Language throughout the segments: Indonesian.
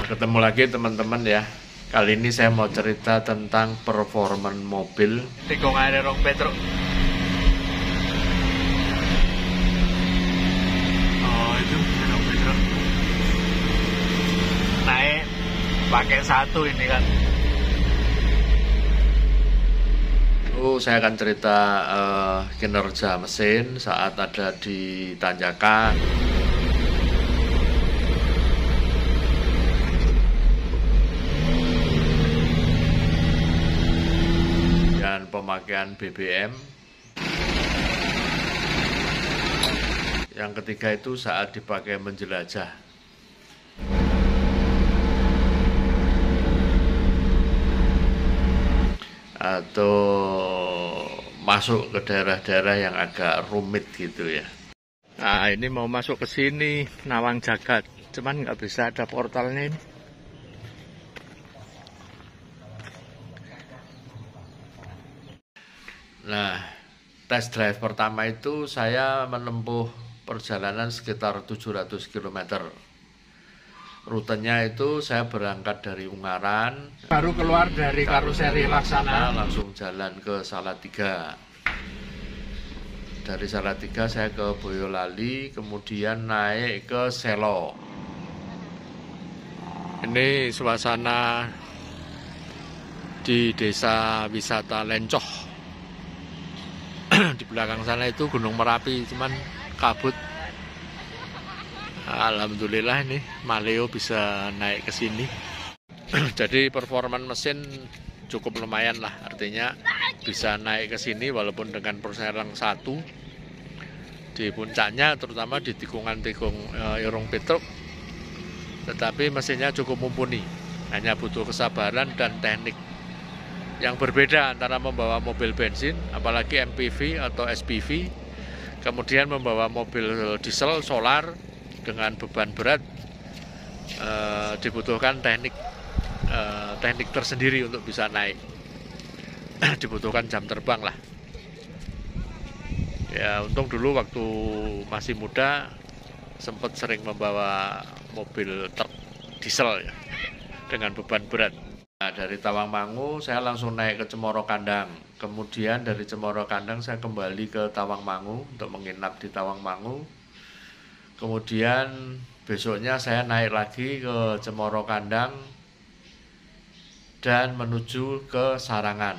Ketemu lagi teman-teman ya. Kali ini saya mau cerita tentang performan mobil. Tikungannya rong Petro. Oh itu rong Petro. Naik pakai satu ini kan. Saya akan cerita kinerja mesin saat ada di tanjakan. Dan pemakaian BBM. Yang ketiga itu saat dipakai menjelajah. Atau masuk ke daerah-daerah yang agak rumit gitu ya. Nah ini mau masuk ke sini Nawang Jagat, cuman nggak bisa, ada portalnya ini. Nah, test drive pertama itu saya menempuh perjalanan sekitar 700 km. Rutenya itu saya berangkat dari Ungaran, Baru keluar dari karuseri Laksana, langsung jalan ke Salatiga. Dari Salatiga saya ke Boyolali, kemudian naik ke Selo. Ini suasana di desa wisata Lencoh. Di belakang sana itu Gunung Merapi, cuman kabut. Alhamdulillah ini Maleo bisa naik ke sini. Jadi performan mesin cukup lumayan lah, artinya bisa naik ke sini walaupun dengan persneling satu di puncaknya, terutama di tikungan-tikung Irung Petruk. Tetapi mesinnya cukup mumpuni, hanya butuh kesabaran dan teknik. Yang berbeda antara membawa mobil bensin, apalagi MPV atau SPV, kemudian membawa mobil diesel solar dengan beban berat, dibutuhkan teknik tersendiri untuk bisa naik. Dibutuhkan jam terbang lah. Ya untung dulu waktu masih muda sempat sering membawa mobil truk diesel ya, dengan beban berat. Nah, dari Tawangmangu saya langsung naik ke Cemoro Kandang. Kemudian dari Cemoro Kandang saya kembali ke Tawangmangu untuk menginap di Tawangmangu. Kemudian besoknya saya naik lagi ke Cemoro Kandang dan menuju ke Sarangan,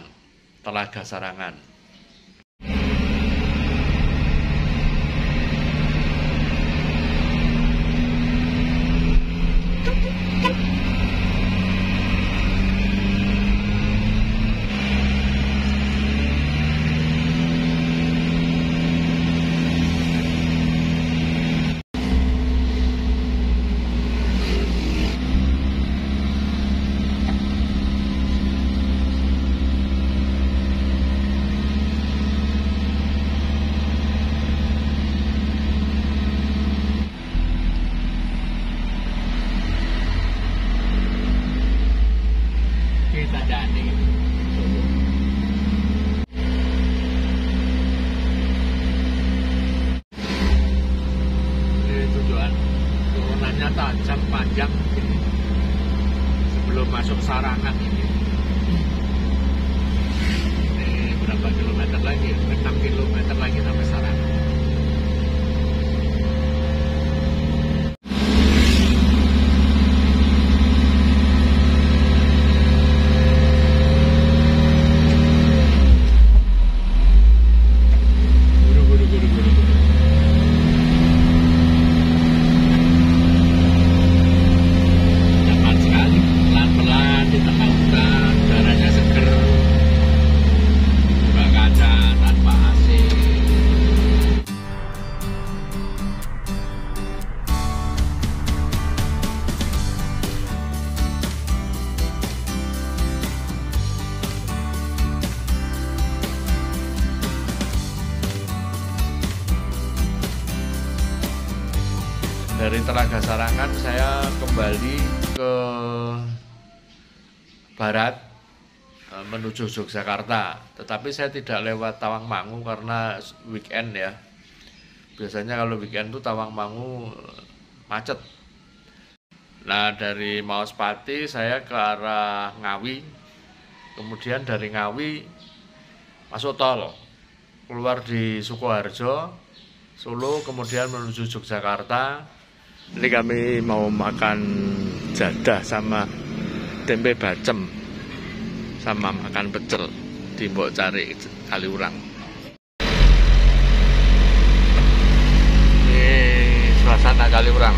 Telaga Sarangan. Turunannya tajam panjang ini sebelum masuk Sarangan ini. Ini berapa kilometer lagi? 6 kilometer lagi sampai Sarangan. Dari Telaga Sarangan saya kembali ke barat menuju Yogyakarta. Tetapi saya tidak lewat Tawangmangu karena weekend ya. Biasanya kalau weekend tuh Tawangmangu macet. Nah, dari Maospati saya ke arah Ngawi, kemudian dari Ngawi masuk tol, keluar di Sukoharjo, Solo, kemudian menuju Yogyakarta. Ini kami mau makan jadah sama tempe bacem, sama makan pecel di Mbok Cari Kaliurang. Ini suasana Kaliurang.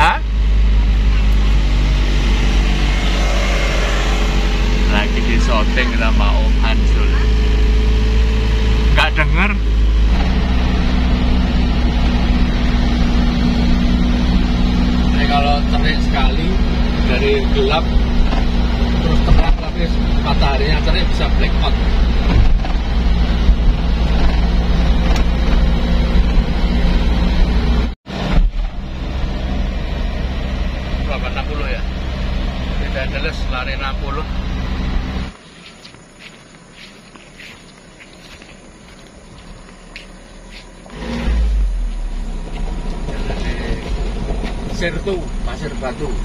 Hah? Lagi di syuting sama Om Hansul. Nggak denger? Ini kalau terik sekali dari gelap terus terang, tapi mataharinya terik bisa blackout. Berapa 60 ya? Tidak jelas lari 60. Sirtu, Pasir Batu. Nah,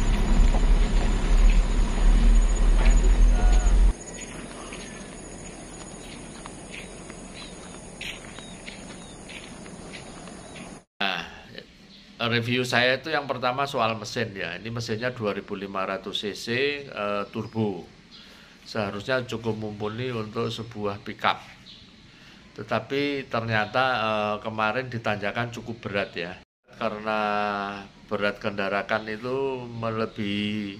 review saya itu yang pertama soal mesin ya. Ini mesinnya 2500 cc turbo. Seharusnya cukup mumpuni untuk sebuah pickup. Tetapi ternyata kemarin ditanjakan cukup berat ya. Karena berat kendaraan itu melebihi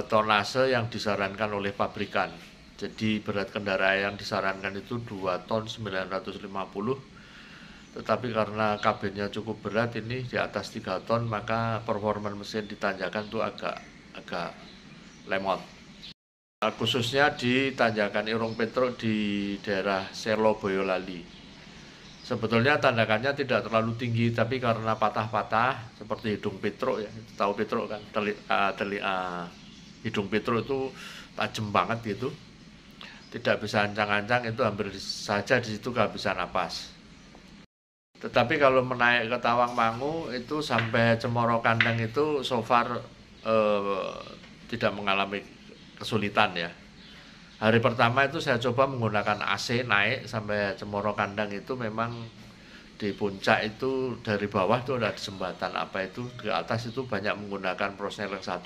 tonase yang disarankan oleh pabrikan. Jadi berat kendaraan yang disarankan itu 2 ton 950. Tetapi karena kabinnya cukup berat, ini di atas 3 ton, maka performa mesin ditanjakan itu agak lemot. Khususnya di tanjakan Irung Petruk di daerah Selo Boyolali. Sebetulnya tanjakannya tidak terlalu tinggi, tapi karena patah-patah seperti hidung Petruk ya, tahu Petruk kan, hidung Petruk itu tajam banget gitu, tidak bisa ancang-ancang, itu hampir saja di situ kehabisan napas. Tetapi kalau menaik ke Tawangmangu itu sampai Cemoro Kandang itu so far tidak mengalami kesulitan ya. Hari pertama itu saya coba menggunakan AC naik sampai Cemoro Kandang, itu memang di puncak itu dari bawah itu ada jembatan apa itu, ke atas itu banyak menggunakan Prosneleng 1.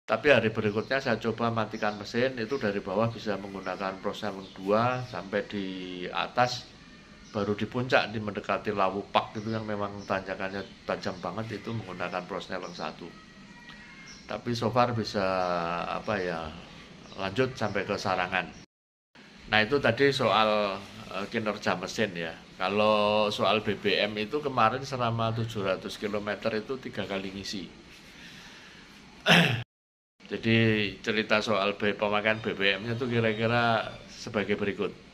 Tapi hari berikutnya saya coba matikan mesin, itu dari bawah bisa menggunakan Prosneleng 2 sampai di atas, baru di puncak di mendekati Lawupak itu yang memang tanjakannya tajam banget itu menggunakan Prosneleng 1. Tapi so far bisa lanjut sampai ke Sarangan. Nah itu tadi soal kinerja mesin ya. Kalau soal BBM itu kemarin selama 700 km itu 3 kali ngisi. Jadi cerita soal pemakaian BBM-nya itu kira-kira sebagai berikut.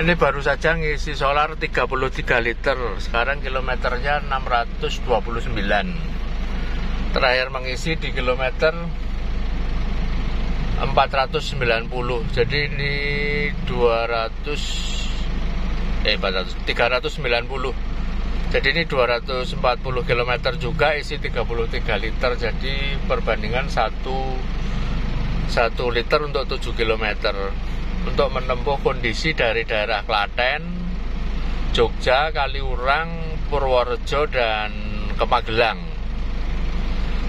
Ini baru saja ngisi solar 33 liter, sekarang kilometernya 629. Terakhir mengisi di kilometer 490. Jadi ini 390. Jadi ini 240 km juga isi 33 liter. Jadi perbandingan 1 liter untuk 7 km. Untuk menempuh kondisi dari daerah Klaten, Jogja, Kaliurang, Purworejo, dan ke Magelang.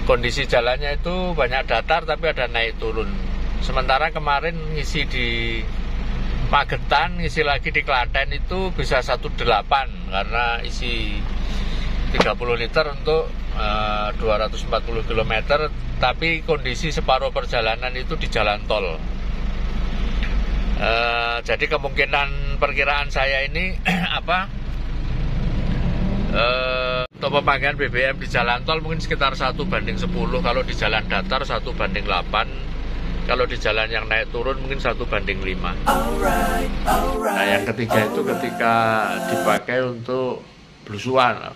Kondisi jalannya itu banyak datar tapi ada naik turun. Sementara kemarin ngisi di Magetan, ngisi lagi di Klaten itu bisa 18 karena isi 30 liter untuk 240 km, tapi kondisi separuh perjalanan itu di jalan tol. Jadi kemungkinan perkiraan saya ini apa? Untuk pemakaian BBM di jalan tol mungkin sekitar 1:10, kalau di jalan datar 1:8, kalau di jalan yang naik turun mungkin 1:5. Nah, yang ketiga itu ketika dipakai untuk belusuan,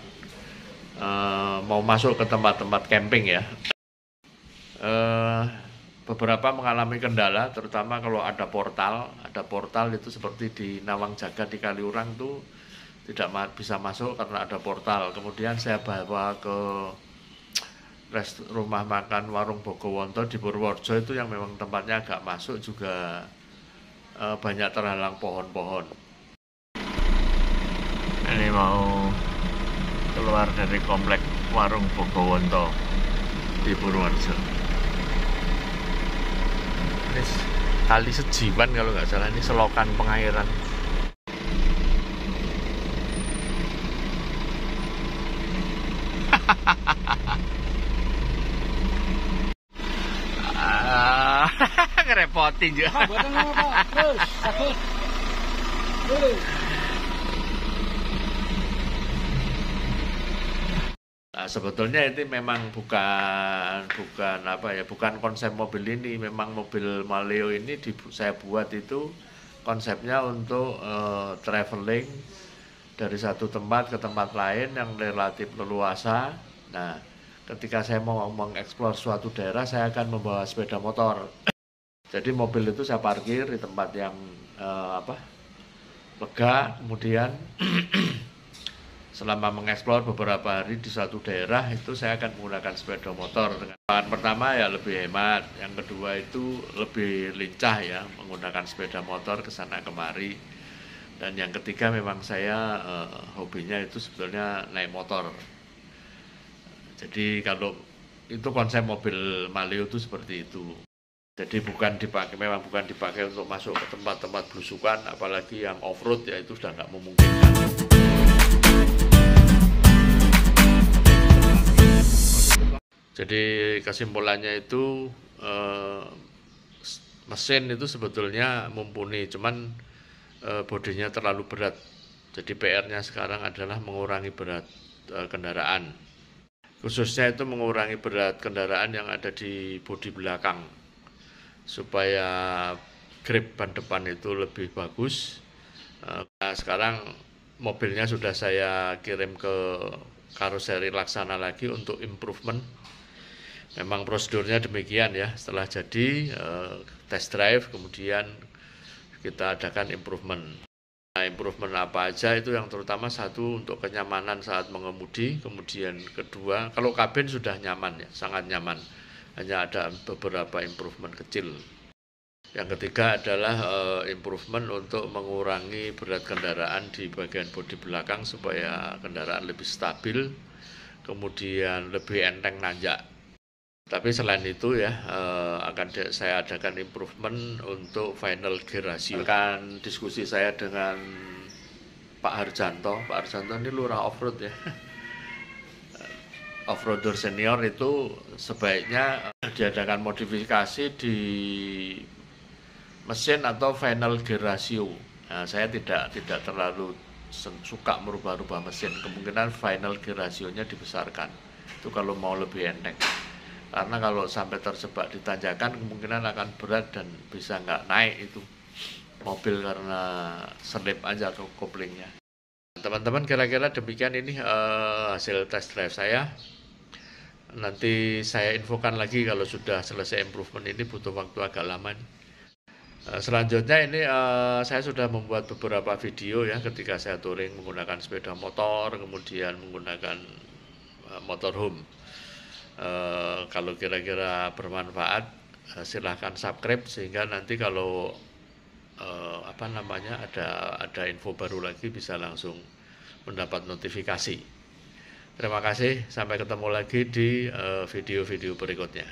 mau masuk ke tempat-tempat camping ya. Beberapa mengalami kendala, terutama kalau ada portal itu seperti di Nawang Jagat di Kaliurang tuh tidak bisa masuk karena ada portal. Kemudian saya bawa ke rumah makan warung Bogowonto di Purworejo itu yang memang tempatnya agak masuk juga banyak terhalang pohon-pohon. Ini mau keluar dari komplek warung Bogowonto di Purworejo. Ini kali Sejiwan kalau nggak salah, ini selokan pengairan. Ngerepotin juga. Nah, sebetulnya itu memang bukan konsep mobil ini. Memang mobil Maleo ini saya buat itu konsepnya untuk traveling dari satu tempat ke tempat lain yang relatif leluasa. Nah, ketika saya mau mengeksplor suatu daerah, saya akan membawa sepeda motor. Jadi mobil itu saya parkir di tempat yang lega, kemudian selama mengeksplor beberapa hari di suatu daerah itu saya akan menggunakan sepeda motor. Yang pertama ya lebih hemat, yang kedua itu lebih lincah ya menggunakan sepeda motor ke sana kemari. Dan yang ketiga memang saya hobinya itu sebetulnya naik motor. Jadi kalau itu konsep mobil Maleo itu seperti itu. Jadi memang bukan dipakai untuk masuk ke tempat-tempat belusukan, apalagi yang off-road ya itu sudah nggak memungkinkan. Jadi kesimpulannya itu mesin itu sebetulnya mumpuni, cuman bodinya terlalu berat. Jadi PR-nya sekarang adalah mengurangi berat kendaraan. Khususnya itu mengurangi berat kendaraan yang ada di bodi belakang, supaya grip ban depan itu lebih bagus. Nah, sekarang mobilnya sudah saya kirim ke karoseri Laksana lagi untuk improvement. Memang prosedurnya demikian ya, setelah jadi test drive kemudian kita adakan improvement. Nah, improvement apa aja itu yang terutama satu untuk kenyamanan saat mengemudi, kemudian kedua kalau kabin sudah nyaman ya, sangat nyaman. Hanya ada beberapa improvement kecil. Yang ketiga adalah improvement untuk mengurangi berat kendaraan di bagian bodi belakang supaya kendaraan lebih stabil, kemudian lebih enteng nanjak. Tapi selain itu ya saya adakan improvement untuk final gear ratio. Akan diskusi saya dengan Pak Harjanto. Pak Harjanto ini lurah off-road ya. Off-roader senior itu sebaiknya diadakan modifikasi di mesin atau final gear ratio. Nah, saya tidak terlalu suka merubah-rubah mesin. Kemungkinan final gear rasionya dibesarkan. Itu kalau mau lebih enteng. Karena kalau sampai terjebak di tanjakan kemungkinan akan berat dan bisa nggak naik itu mobil karena selip aja koplingnya. Teman-teman kira-kira demikian ini hasil test drive saya. Nanti saya infokan lagi kalau sudah selesai improvement ini, butuh waktu agak lama. Selanjutnya ini saya sudah membuat beberapa video ya ketika saya touring menggunakan sepeda motor, kemudian menggunakan motorhome. Kalau kira-kira bermanfaat silahkan subscribe sehingga nanti kalau ada info baru lagi bisa langsung mendapat notifikasi. Terima kasih, sampai ketemu lagi di video-video berikutnya.